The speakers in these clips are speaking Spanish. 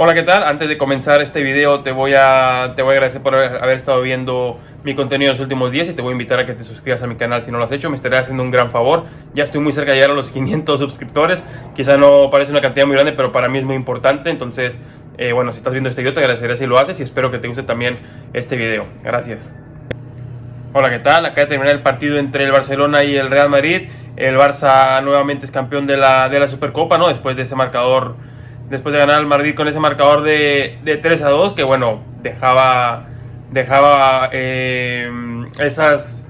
Hola, ¿qué tal? Antes de comenzar este video te voy a agradecer por haber estado viendo mi contenido en los últimos días y te voy a invitar a que te suscribas a mi canal si no lo has hecho. Me estaría haciendo un gran favor. Ya estoy muy cerca de llegar a los 500 suscriptores. Quizá no parece una cantidad muy grande, pero para mí es muy importante. Entonces, bueno, si estás viendo este video te agradecería si lo haces y espero que te guste también este video. Gracias. Hola, ¿qué tal? Acaba de terminar el partido entre el Barcelona y el Real Madrid. El Barça nuevamente es campeón de la Supercopa, ¿no? Después de ese marcador, después de ganar al Madrid con ese marcador de 3-2, que bueno, dejaba esas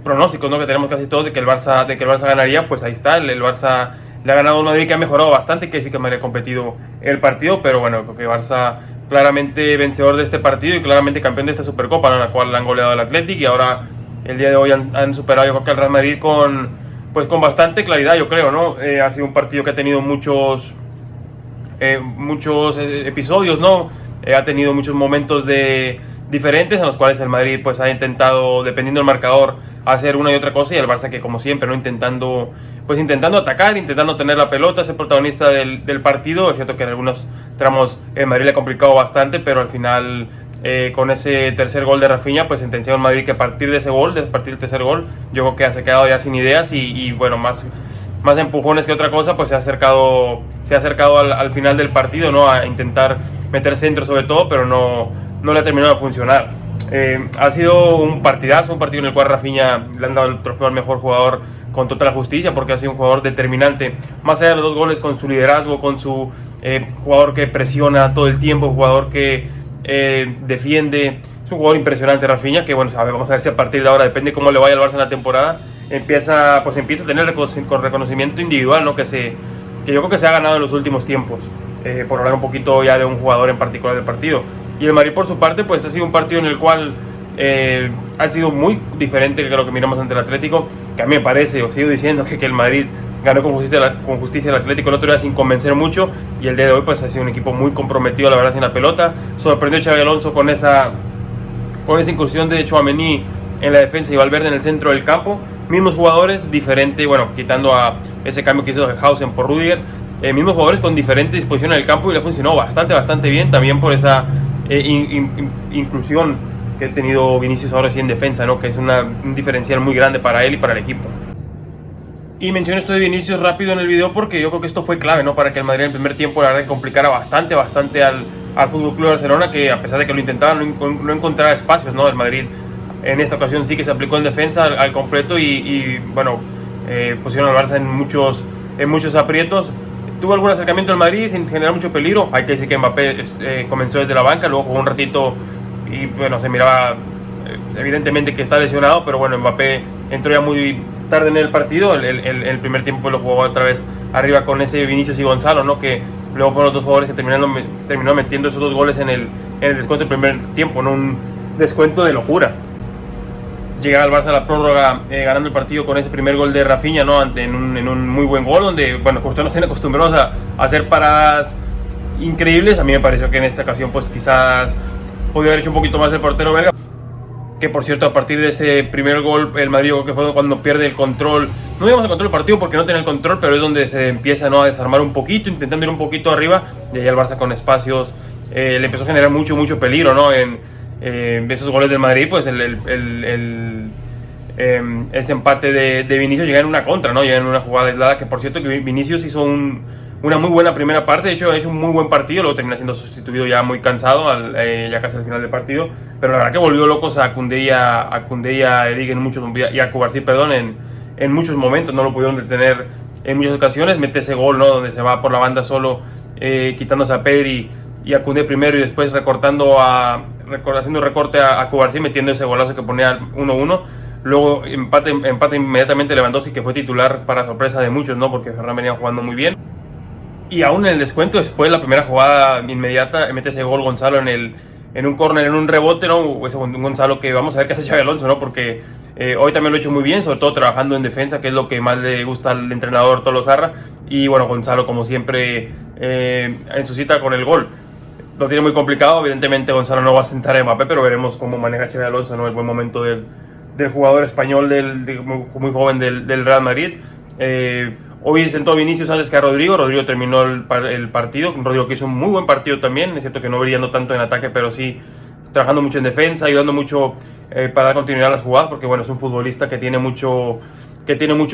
pronósticos, ¿no?, que tenemos casi todos de que el Barça ganaría. Pues ahí está, el Barça le ha ganado a un Madrid que ha mejorado bastante, que sí que me habría competido el partido, pero bueno, creo que Barça claramente vencedor de este partido y claramente campeón de esta Supercopa, ¿no?, en la cual han goleado al Athletic, y ahora el día de hoy han superado, yo creo que al Real Madrid con bastante claridad, yo creo, ¿no? Ha sido un partido que ha tenido muchos episodios, ¿no? Ha tenido muchos momentos diferentes en los cuales el Madrid pues ha intentado, dependiendo del marcador, hacer una y otra cosa, y el Barça que, como siempre, ¿no?, intentando atacar, intentando tener la pelota, ser protagonista del partido. Es cierto que en algunos tramos el Madrid le ha complicado bastante, pero al final, con ese tercer gol de Rafinha, pues sentenció al Madrid que a partir de ese gol, a partir del tercer gol, yo creo que se ha quedado ya sin ideas y bueno, más empujones que otra cosa, pues se ha acercado al final del partido, ¿no?, a intentar meter centro sobre todo, pero no le ha terminado de funcionar. Ha sido un partidazo, un partido en el cual Rafinha le han dado el trofeo al mejor jugador con total justicia, porque ha sido un jugador determinante, más allá de los dos goles, con su liderazgo, con su jugador que presiona todo el tiempo, jugador que defiende. Es un jugador impresionante, Rafinha, que bueno, vamos a ver si a partir de ahora, depende cómo le vaya al Barça en la temporada, empieza a tener reconocimiento individual, ¿no?, que yo creo que se ha ganado en los últimos tiempos, por hablar un poquito ya de un jugador en particular del partido. Y el Madrid, por su parte, pues ha sido un partido en el cual ha sido muy diferente que lo que miramos ante el Atlético, que a mí me parece, os sigo diciendo, que el Madrid ganó con justicia el Atlético el otro día sin convencer mucho, y el día de hoy pues ha sido un equipo muy comprometido, la verdad, sin la pelota. Sorprendió Xabi Alonso con esa incursión de Tchouaméni en la defensa y Valverde en el centro del campo. Mismos jugadores, diferente, bueno, quitando a ese cambio que hizo Hausen por Rudiger, mismos jugadores con diferente disposición en el campo, y le funcionó bastante bien, también por esa inclusión que ha tenido Vinicius ahora sí en defensa, ¿no?, que es un diferencial muy grande para él y para el equipo. Y menciono esto de Vinicius rápido en el video porque yo creo que esto fue clave, ¿no?, para que el Madrid en el primer tiempo, la verdad, complicara bastante al Fútbol Club Barcelona, que a pesar de que lo intentaba, no encontraba espacios, ¿no? El Madrid en esta ocasión sí que se aplicó en defensa al completo y bueno, pusieron al Barça en muchos aprietos. Tuvo algún acercamiento al Madrid sin generar mucho peligro. Hay que decir que Mbappé comenzó desde la banca, luego jugó un ratito y bueno, se miraba evidentemente que está lesionado, pero bueno, Mbappé entró ya muy tarde en el partido. El primer tiempo pues lo jugó otra vez arriba con ese Vinicius y Gonzalo, ¿no?, que luego fueron los dos jugadores que terminaron metiendo esos dos goles en el descuento del primer tiempo, ¿no?, un descuento de locura. Llegar al Barça a la prórroga ganando el partido con ese primer gol de Rafinha, ¿no?, en un muy buen gol, donde, bueno, justo nos tienen acostumbrados a hacer paradas increíbles. A mí me pareció que en esta ocasión pues quizás podía haber hecho un poquito más el portero belga, que por cierto, a partir de ese primer gol, el Madrid, que fue cuando pierde el control, no digamos el control del partido porque no tiene el control, pero es donde se empieza, ¿no?, a desarmar un poquito, intentando ir un poquito arriba, y ahí el Barça con espacios le empezó a generar mucho peligro, ¿no?, en esos goles del Madrid. Pues ese empate de Vinicius llega en una contra, ¿no?, llega en una jugada aislada, que por cierto que Vinicius hizo una muy buena primera parte. De hecho, ha hecho un muy buen partido, luego termina siendo sustituido ya muy cansado, ya casi al final del partido, pero la verdad que volvió locos a Koundé y a Eric y a Cubarsí, perdón, en muchos momentos. No lo pudieron detener en muchas ocasiones. Mete ese gol, ¿no?, donde se va por la banda solo, quitándose a Pedri y a Koundé primero, y después haciendo recorte a Cubarsí, metiendo ese golazo que ponía 1-1. Luego empate inmediatamente Lewandowski, que fue titular para sorpresa de muchos, ¿no?, porque Ferran venía jugando muy bien. Y aún en el descuento, después de la primera jugada inmediata, mete ese gol Gonzalo en un córner, en un rebote, ¿no?, ese Gonzalo que vamos a ver qué hace Xabi Alonso, ¿no?, porque hoy también lo ha hecho muy bien, sobre todo trabajando en defensa, que es lo que más le gusta al entrenador Tolo Zarra. Y bueno, Gonzalo, como siempre, en su cita con el gol. Lo tiene muy complicado, evidentemente Gonzalo no va a sentar a Mbappé, pero veremos cómo maneja Xabi Alonso, ¿no?, el buen momento del jugador español, muy joven del Real Madrid. Hoy sentó a Vinicius antes que a Rodrigo. Rodrigo terminó el partido. Rodrigo que hizo un muy buen partido también. Es cierto que no brillando tanto en ataque, pero sí trabajando mucho en defensa, ayudando mucho para dar continuidad a las jugadas, porque bueno, es un futbolista que tiene mucho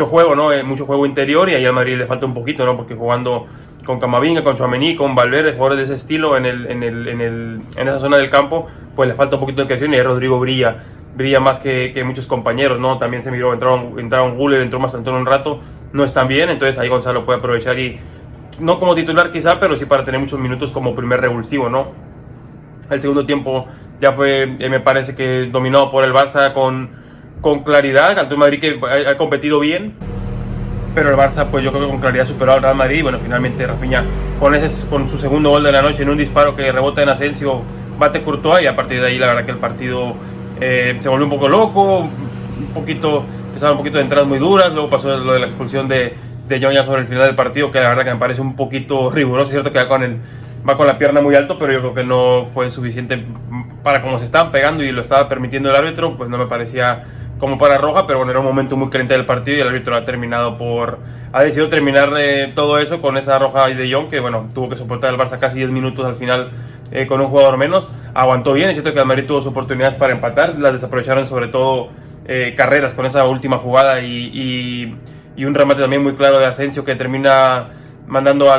juego, ¿no? Mucho juego interior, y ahí al Madrid le falta un poquito, ¿no? Porque jugando con Camavinga, con Tchouaméni, con Valverde, jugadores de ese estilo en esa zona del campo, pues le falta un poquito de creación, y ahí Rodrigo brilla más que muchos compañeros, ¿no? También se miró, entraron Güler, entró Mastantuono un rato, no están bien, entonces ahí Gonzalo puede aprovechar, y no como titular quizá, pero sí para tener muchos minutos como primer revulsivo, ¿no? El segundo tiempo ya fue, me parece que dominado por el Barça con claridad, ante un Madrid que ha competido bien, pero el Barça pues yo creo que con claridad superó al Real Madrid. Bueno, finalmente Rafinha con su segundo gol de la noche en un disparo que rebota en Asensio, bate Courtois, y a partir de ahí la verdad que el partido se volvió un poco loco, empezaron un poquito de entradas muy duras, luego pasó lo de la expulsión de Jong ya sobre el final del partido, que la verdad que me parece un poquito riguroso. Es cierto que va con la pierna muy alto, pero yo creo que no fue suficiente para como se estaban pegando y lo estaba permitiendo el árbitro, pues no me parecía como para roja, pero bueno, era un momento muy caliente del partido y el árbitro ha decidido terminar todo eso con esa roja de Jong, que bueno, tuvo que soportar el Barça casi 10 minutos al final con un jugador menos. Aguantó bien, es cierto que el Madrid tuvo sus oportunidades para empatar, las desaprovecharon sobre todo Carreras con esa última jugada y un remate también muy claro de Asensio que termina mandando a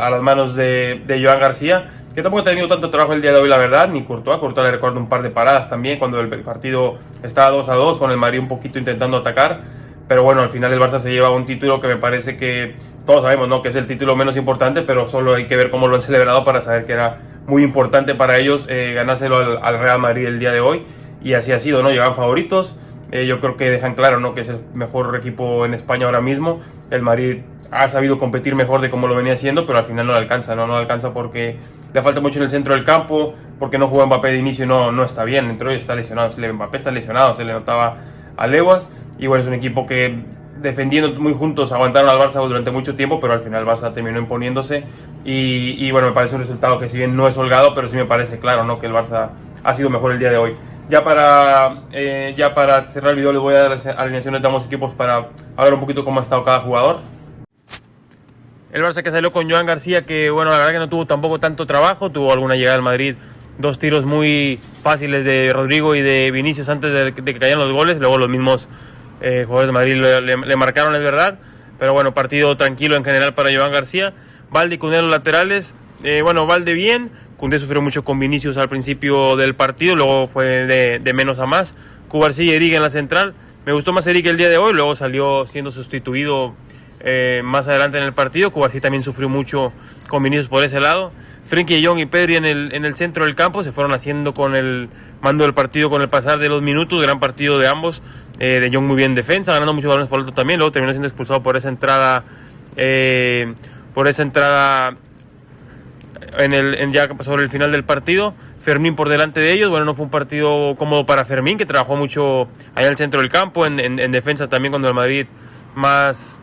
las manos de Joan García, que tampoco ha tenido tanto trabajo el día de hoy, la verdad, ni Courtois. Le recuerdo un par de paradas también cuando el partido estaba 2-2, con el Madrid un poquito intentando atacar, pero bueno, al final el Barça se lleva un título que me parece que todos sabemos, ¿no?, que es el título menos importante, pero solo hay que ver cómo lo han celebrado para saber que era muy importante para ellos ganárselo al Real Madrid el día de hoy, y así ha sido, ¿no? Llegan favoritos. Yo creo que dejan claro, ¿no?, que es el mejor equipo en España ahora mismo. El Madrid ha sabido competir mejor de como lo venía haciendo, pero al final no le alcanza, ¿no? No le alcanza porque le falta mucho en el centro del campo, porque no juega Mbappé de inicio y no está bien, entró y está lesionado. Mbappé está lesionado, se le notaba a leguas, y bueno, es un equipo que defendiendo muy juntos aguantaron al Barça durante mucho tiempo, pero al final el Barça terminó imponiéndose, y bueno, me parece un resultado que si bien no es holgado, pero sí me parece claro, ¿no?, que el Barça ha sido mejor el día de hoy. Ya para cerrar el video les voy a dar las alineaciones de ambos equipos para hablar un poquito cómo ha estado cada jugador. El Barça que salió con Joan García, que bueno, la verdad que no tuvo tampoco tanto trabajo, tuvo alguna llegada al Madrid, 2 tiros muy fáciles de Rodrigo y de Vinicius antes de que cayeran los goles, luego los mismos jugadores de Madrid le marcaron, es verdad, pero bueno, partido tranquilo en general para Joan García. Balde y Koundé en los laterales, bueno, Balde bien, Koundé sufrió mucho con Vinicius al principio del partido, luego fue de menos a más. Cubarsí y Eric en la central, me gustó más Eric el día de hoy, luego salió siendo sustituido más adelante en el partido. Cubarsí también sufrió mucho con Vinicius por ese lado. Frenkie de Jong y Pedri en el centro del campo se fueron haciendo con el mando del partido con el pasar de los minutos, gran partido de ambos. De Jong muy bien en defensa, ganando muchos balones por alto también, luego terminó siendo expulsado por esa entrada ya sobre el final del partido. Fermín por delante de ellos, bueno, no fue un partido cómodo para Fermín, que trabajó mucho allá en el centro del campo, en defensa también cuando el Madrid más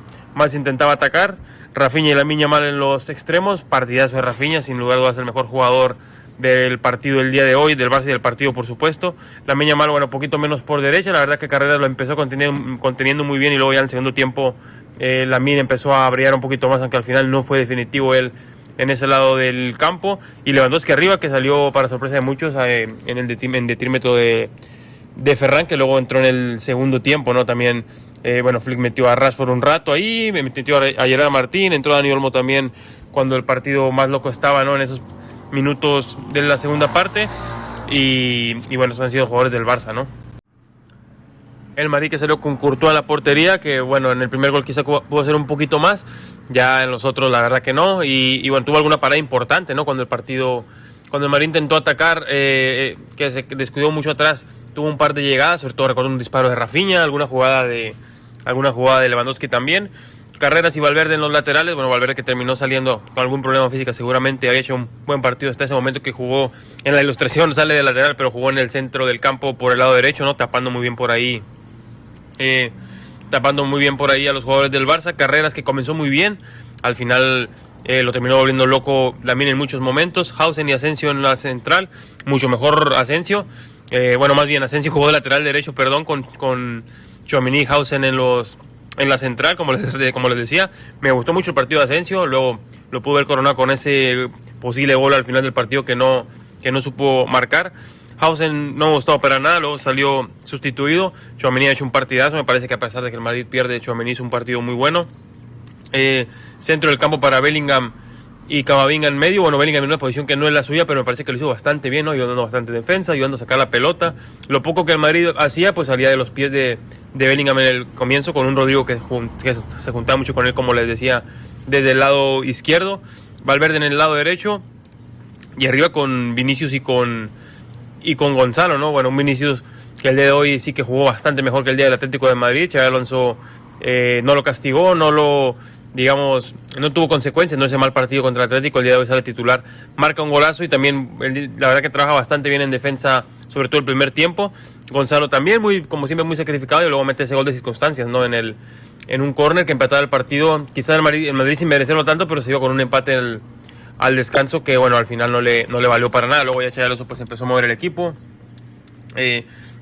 intentaba atacar. Rafinha y Lamine Yamal en los extremos, partidazo de Rafinha, sin lugar a dudas el mejor jugador del partido del día de hoy, del Barça y del partido por supuesto. Lamine Yamal, bueno, un poquito menos por derecha, la verdad que Carreras lo empezó conteniendo muy bien, y luego ya en el segundo tiempo Lamine empezó a brillar un poquito más, aunque al final no fue definitivo él en ese lado del campo, y Lewandowski arriba, que salió para sorpresa de muchos en detrimento de Ferran, que luego entró en el segundo tiempo, ¿no? También bueno, Flick metió a Rashford un rato ahí, metió a Gerard Martín, entró Dani Olmo también cuando el partido más loco estaba, ¿no?, en esos minutos de la segunda parte, y bueno, esos han sido jugadores del Barça, ¿no? El Madrid que salió con Courtois en la portería, que bueno, en el primer gol quizá pudo hacer un poquito más, ya en los otros la verdad que no, y bueno, tuvo alguna parada importante, ¿no?, cuando el Madrid intentó atacar, que se descuidó mucho atrás, tuvo un par de llegadas, sobre todo recuerdo un disparo de Rafinha, alguna jugada de Lewandowski también. Carreras y Valverde en los laterales, bueno, Valverde que terminó saliendo con algún problema físico, seguramente había hecho un buen partido hasta ese momento, que jugó en la ilustración, sale de lateral, pero jugó en el centro del campo por el lado derecho, ¿no?, tapando muy bien por ahí a los jugadores del Barça. Carreras que comenzó muy bien, al final lo terminó volviendo loco Lamine en muchos momentos. Hausen y Asensio en la central, mucho mejor Asensio, bueno, más bien Asensio jugó de lateral derecho, perdón, con Tchouaméni y Hausen en los en la central, como les decía. Me gustó mucho el partido de Asensio, luego lo pude ver coronado con ese posible gol al final del partido que no supo marcar. Hausen no me gustó para nada, luego salió sustituido. Tchouaméni ha hecho un partidazo, me parece que a pesar de que el Madrid pierde, Tchouaméni hizo un partido muy bueno. Centro del campo para Bellingham y Camavinga en medio. Bueno, Bellingham en una posición que no es la suya, pero me parece que lo hizo bastante bien, ¿no? Ayudando bastante en defensa, ayudando a sacar la pelota. Lo poco que el Madrid hacía, pues salía de los pies de Bellingham en el comienzo, con un Rodrigo que se juntaba mucho con él, como les decía, desde el lado izquierdo. Valverde en el lado derecho. Y arriba con Vinicius y con Gonzalo, ¿no? Bueno, un Vinicius que el día de hoy sí que jugó bastante mejor que el día del Atlético de Madrid. Xabi Alonso no lo castigó, no tuvo consecuencias, no ese mal partido contra el Atlético. El día de hoy sale titular, marca un golazo y también la verdad que trabaja bastante bien en defensa, sobre todo el primer tiempo. Gonzalo también, como siempre, muy sacrificado, y luego mete ese gol de circunstancias, ¿no? En un córner que empataba el partido, quizás el Madrid sin merecerlo tanto, pero se dio con un empate al descanso que, bueno, al final no le valió para nada. Luego ya Xabi Alonso pues empezó a mover el equipo.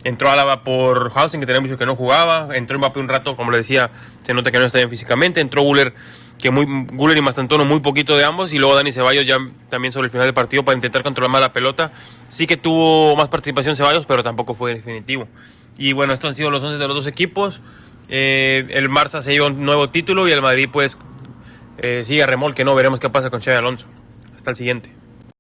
Entró Álava por Hausen, que tenía mucho que no jugaba. Entró Mbappé un rato, como le decía, se nota que no está bien físicamente. Entró Güler y Mastantuono muy poquito de ambos. Y luego Dani Ceballos ya también sobre el final del partido para intentar controlar más la pelota. Sí que tuvo más participación Ceballos, pero tampoco fue definitivo. Y bueno, estos han sido los 11 de los dos equipos. El Barça se lleva un nuevo título y el Madrid pues sigue a remolque, ¿no? Veremos qué pasa con Xabi Alonso. Hasta el siguiente.